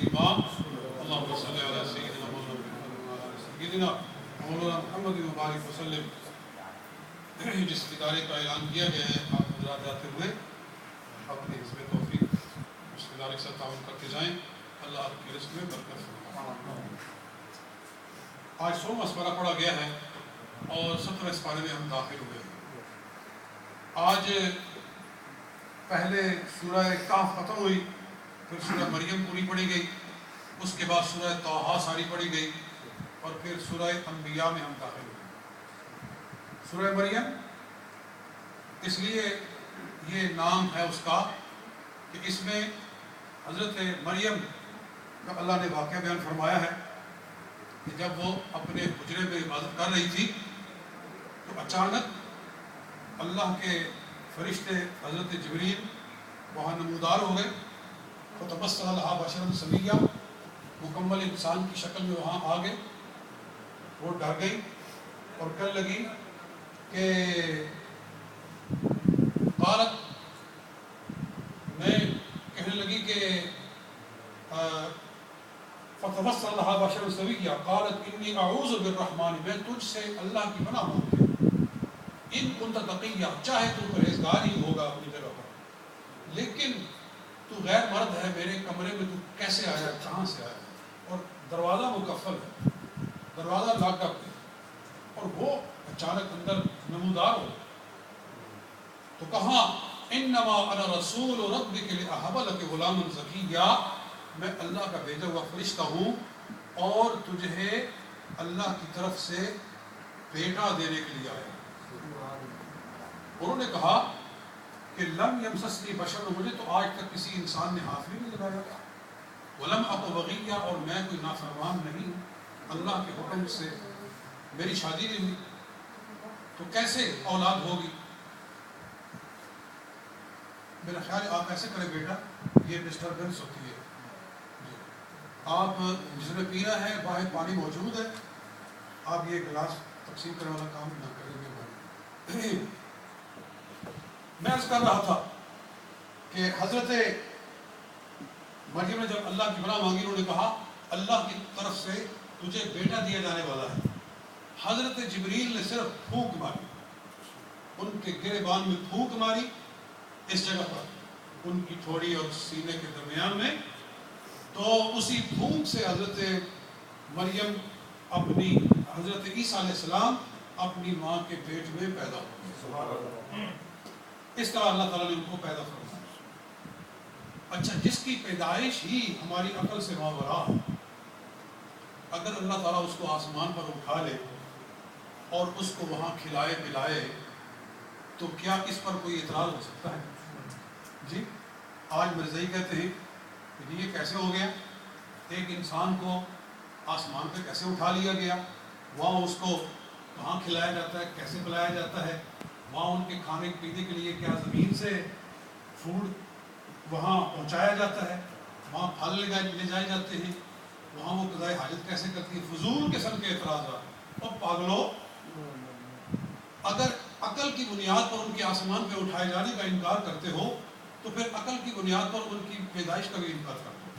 تسلیما اللهم صل على سيدنا مولانا محمد مبارک وسلم. جس ادارے کا اعلان کیا گیا ہے آپ حضرات جاتے ہوئے اپنی حزب توفیق اس ادارے کے ساتھ تعاون کرتے جائیں. اللہ آپ کی رزق میں برکت فرمائے. آج 16واں سپارہ پڑھا گیا ہے اور 17ویں سپارے میں ہم داخل ہوئے ہیں. آج پہلے سورہ کہف ختم ہوئی، پھر سورہ مریم پوری پڑھی گئی، اس کے بعد سورہ طٰہٰ ساری پڑھی گئی اور پھر سورہ انبیاء میں ہم داخل ہوئے. سورہ مریم اس لیے یہ نام ہے اس کا کہ اس میں حضرت مریم کا اللہ نے واقعہ بیان فرمایا ہے کہ جب وہ اپنے حجرے میں عبادت کر رہی تھی تو اچانک اللہ کے فرشتے حضرت جبریل وہاں نمودار ہو گئے. فتبسم لہا بشرا سویا، مکمل انسان کی شکل میں وہاں آ گئے. وہ ڈر گئی اور کہنے لگی کہ قالت، میں کہنے لگی کہ فتبسم لہا بشرا سویا قالت انی اعوذ بالرحمن، میں تجھ سے اللہ کی پناہ مانگتی ہوں، ان کنت تقیہ، چاہے تو پرہیزگار ہی ہوگا اپنی جگہ پر، لیکن تو غیر مرد ہے، میرے کمرے میں تو کیسے آیا، کہاں سے آیا؟ اور دروازہ مکفل ہے، دروازہ لاک اپ ہے، اور وہ اچانک اندر نمودار ہو. تو کہا انما انا رسول ربک لاہب لک غلاما زکیا، میں اللہ کا بھیجا ہوا فرشتہ ہوں اور تجھے اللہ کی طرف سے بیٹا دینے کے لیے آیا. انہوں نے کہا کہ لم یمسسنی بشر، مجھے تو آج تک کسی انسان نے ہاتھ بھی نہیں لگایا، ولم اک بغیہ، اور میں کوئی نافرمان نہیں ہوں، اللہ کے حکم سے میری شادی نہیں ہوئی، تو کیسے اولاد ہوگی؟ میرا خیال ہے آپ ایسے کریں بیٹا، یہ ڈسٹربنس ہوتی ہے. آپ جس میں پینا ہے باہر پانی موجود ہے، آپ یہ گلاس تقسیم کرنے والا کام نہ کریں گے. میں عرض کر رہا تھا کہ حضرت مریم نے جب اللہ کی پناہ مانگی، انہوں نے کہا اللہ کی طرف سے تجھے بیٹا دیا جانے والا ہے. حضرت جبریل نے صرف پھونک ماری، ان کے گریبان میں پھونک ماری، اس جگہ پر ان کی تھوڑی اور سینے کے درمیان میں، تو اسی پھونک سے حضرت مریم اپنی حضرت عیسیٰ علیہ السلام اپنی ماں کے پیٹ میں پیدا ہو. اس طرح اللہ تعالیٰ نے ان کو پیدا فرمایا. اچھا، جس کی پیدائش ہی ہماری عقل سے ماورا ہے، اگر اللہ تعالیٰ اس کو آسمان پر اٹھا لے اور اس کو وہاں کھلائے پلائے تو کیا اس پر کوئی اعتراض ہو سکتا ہے؟ جی، آج مرزائی کہتے ہیں کہ یہ کیسے ہو گیا، ایک انسان کو آسمان پہ کیسے اٹھا لیا گیا، وہاں اس کو کہاں کھلایا جاتا ہے، کیسے پلایا جاتا ہے، وہاں ان کے کھانے پینے کے لیے کیا زمین سے فوڈ وہاں پہنچایا جاتا ہے، وہاں پھل لے جائے جاتے ہیں، وہاں وہ قضائے حاجت کیسے کرتی ہے. فضول قسم کے اعتراضات. اور پاگلو، اگر عقل کی بنیاد پر ان کے آسمان پہ اٹھائے جانے کا انکار کرتے ہو تو پھر عقل کی بنیاد پر ان کی پیدائش کا بھی انکار کرتے ہو.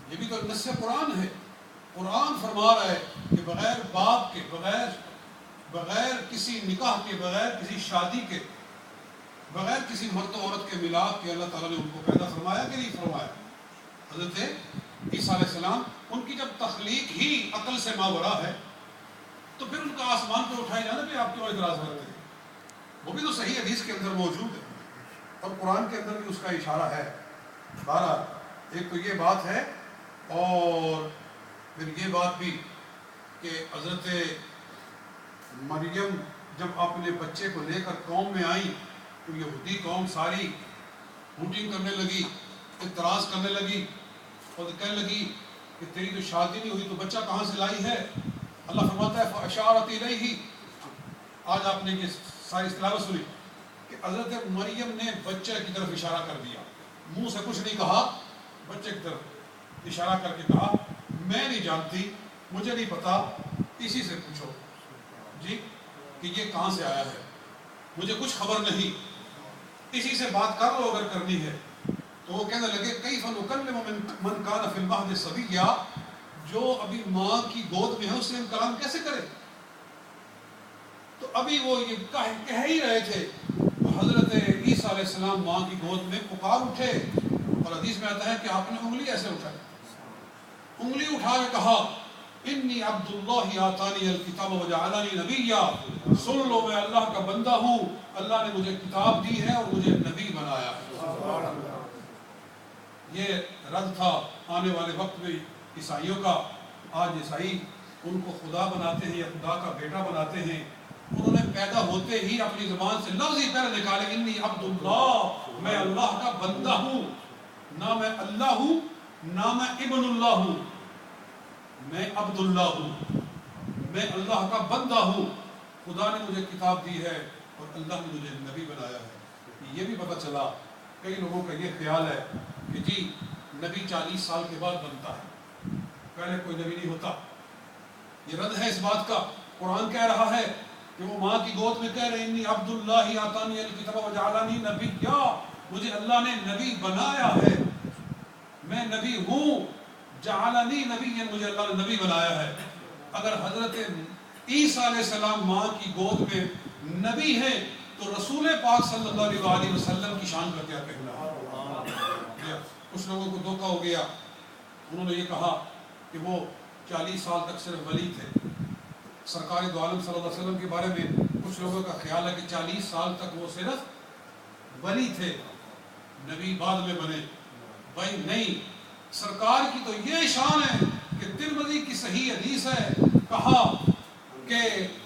یہ بھی تو نص قرآن ہے. قرآن فرما رہا ہے کہ بغیر باپ کے، بغیر کسی نکاح کے، بغیر کسی شادی کے، بغیر کسی مرد و عورت کے ملاپ کے اللہ تعالیٰ نے ان کو پیدا فرمایا کہ نہیں فرمایا. حضرت عیسیٰ علیہ السلام، ان کی جب تخلیق ہی عقل سے ماورا ہے تو پھر ان کا آسمان پہ اٹھائے جانے پہ آپ کیوں اعتراض کرتے ہیں؟ وہ بھی تو صحیح حدیث کے اندر موجود ہے اور قرآن کے اندر بھی اس کا اشارہ ہے. بہرحال ایک تو یہ بات ہے، اور پھر یہ بات بھی کہ حضرت مریم جب اپنے بچے کو لے کر قوم میں آئیں تو یہودی قوم ساری ہوٹنگ کرنے لگی، اعتراض کرنے لگی اور کہنے لگی کہ تیری تو شادی نہیں ہوئی تو بچہ کہاں سے لائی ہے. اللہ فرماتا ہے فَأَشَارَتْ إِلَيْهِ. آج آپ نے یہ ساری اصطلاح سنی کہ حضرت مریم نے بچے کی طرف اشارہ کر دیا، منہ سے کچھ نہیں کہا، بچے کی طرف اشارہ کر کے کہا میں نہیں جانتی، مجھے نہیں پتا، اسی سے پوچھو جی کہ یہ کہاں سے آیا ہے، مجھے کچھ خبر نہیں، اسی سے بات کر لو اگر کرنی ہے. تو وہ کہنے لگے کیف نکلم من کان فی المہد صبیہ، جو ابھی ماں کی گود میں ہے اس سے ہم کلام کیسے کریں؟ تو ابھی وہ یہ کہہ ہی رہے تھے، حضرت عیسیٰ علیہ السلام ماں کی گود میں پکار اٹھے، اور حدیث میں آتا ہے کہ آپ نے انگلی ایسے اٹھائی، انگلی اٹھا کے کہا انی عبد اللہ آتانی الکتاب وجعلنی نبیا، سن لو میں اللہ کا بندہ ہوں، اللہ نے مجھے کتاب دی ہے اور مجھے نبی بنایا ہے۔ یہ رد تھا آنے والے وقت میں عیسائیوں کا۔ آج عیسائی ان کو خدا بناتے ہیں یا خدا کا بیٹا بناتے ہیں۔ انہوں نے پیدا ہوتے ہی اپنی زبان سے لفظ ہی پہلے نکالے، انی عبد اللہ، میں اللہ کا بندہ ہوں، نہ میں اللہ ہوں نہ میں ابن اللہ ہوں، میں عبد اللہ ہوں، میں اللہ کا بندہ ہوں، خدا نے مجھے کتاب دی ہے اور اللہ نے مجھے نبی بنایا ہے۔ یہ بھی پتہ چلا، کئی لوگوں کا یہ خیال ہے کہ جی نبی 40 سال کے بعد بنتا ہے، پہلے کوئی نبی نہیں ہوتا۔ یہ رد ہے اس بات کا۔ قرآن کہہ رہا ہے کہ وہ ماں کی گود میں کہہ رہے انی عبد اللہ آتانی الکتاب وجعلنی نبیا، مجھے اللہ نے نبی بنایا ہے، میں نبی ہوں، جعلنی نبیا، مجھے اللہ نے نبی بنایا ہے۔ اگر حضرت عیسیٰ علیہ السلام ماں کی گود میں نبی ہیں تو رسول پاک صلی اللہ علیہ وسلم کی شان کا کیا کہنا ہے؟ کچھ لوگوں کو دھوکہ ہو گیا، انہوں نے یہ کہا کہ وہ 40 سال تک صرف ولی تھے۔ سرکار دو عالم صلی اللہ علیہ وسلم کے بارے میں کچھ لوگوں کا خیال ہے کہ 40 سال تک وہ صرف ولی تھے، نبی بعد میں بنے۔ بھائی نہیں، سرکار کی تو یہ شان ہے کہ ترمذی کی صحیح حدیث ہے، کہا کہ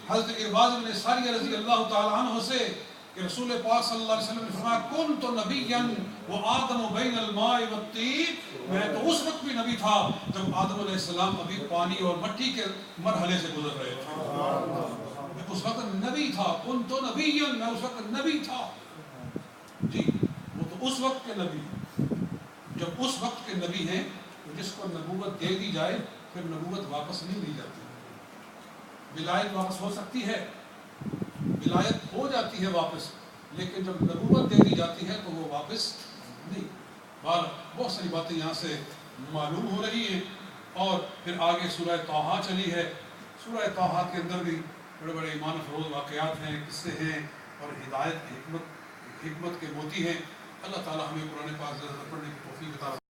حضرت ارباز بن ساریہ رضی اللہ تعالی عنہ سے کہ رسول پاک صلی اللہ علیہ وسلم نے فرمایا کنت نبیا وآدم بین الماء والطین، میں تو اس وقت بھی نبی تھا جب آدم علیہ السلام ابھی پانی اور مٹی کے مرحلے سے گزر رہے تھے، میں اس وقت نبی تھا، کنت نبیا، میں اس وقت نبی تھا۔ جی وہ تو اس وقت کے نبی ہیں۔ جب اس وقت کے نبی ہیں تو جس کو نبوت دے دی جائے پھر نبوت واپس نہیں لی جاتی۔ ولایت واپس ہو سکتی ہے، ولایت ہو جاتی ہے واپس، لیکن جب نبوت دے دی جاتی ہے تو وہ واپس نہیں۔ بہت ساری باتیں یہاں سے معلوم ہو رہی ہیں، اور پھر آگے سورہ طٰہٰ چلی ہے۔ سورہ طٰہٰ کے اندر بھی بڑے بڑے ایمان افروز واقعات ہیں، قصے ہیں، اور ہدایت کی حکمت کے موتی ہیں۔ اللہ تعالیٰ ہمیں قرآن پاک زیادہ پڑھنے کی توفیق عطا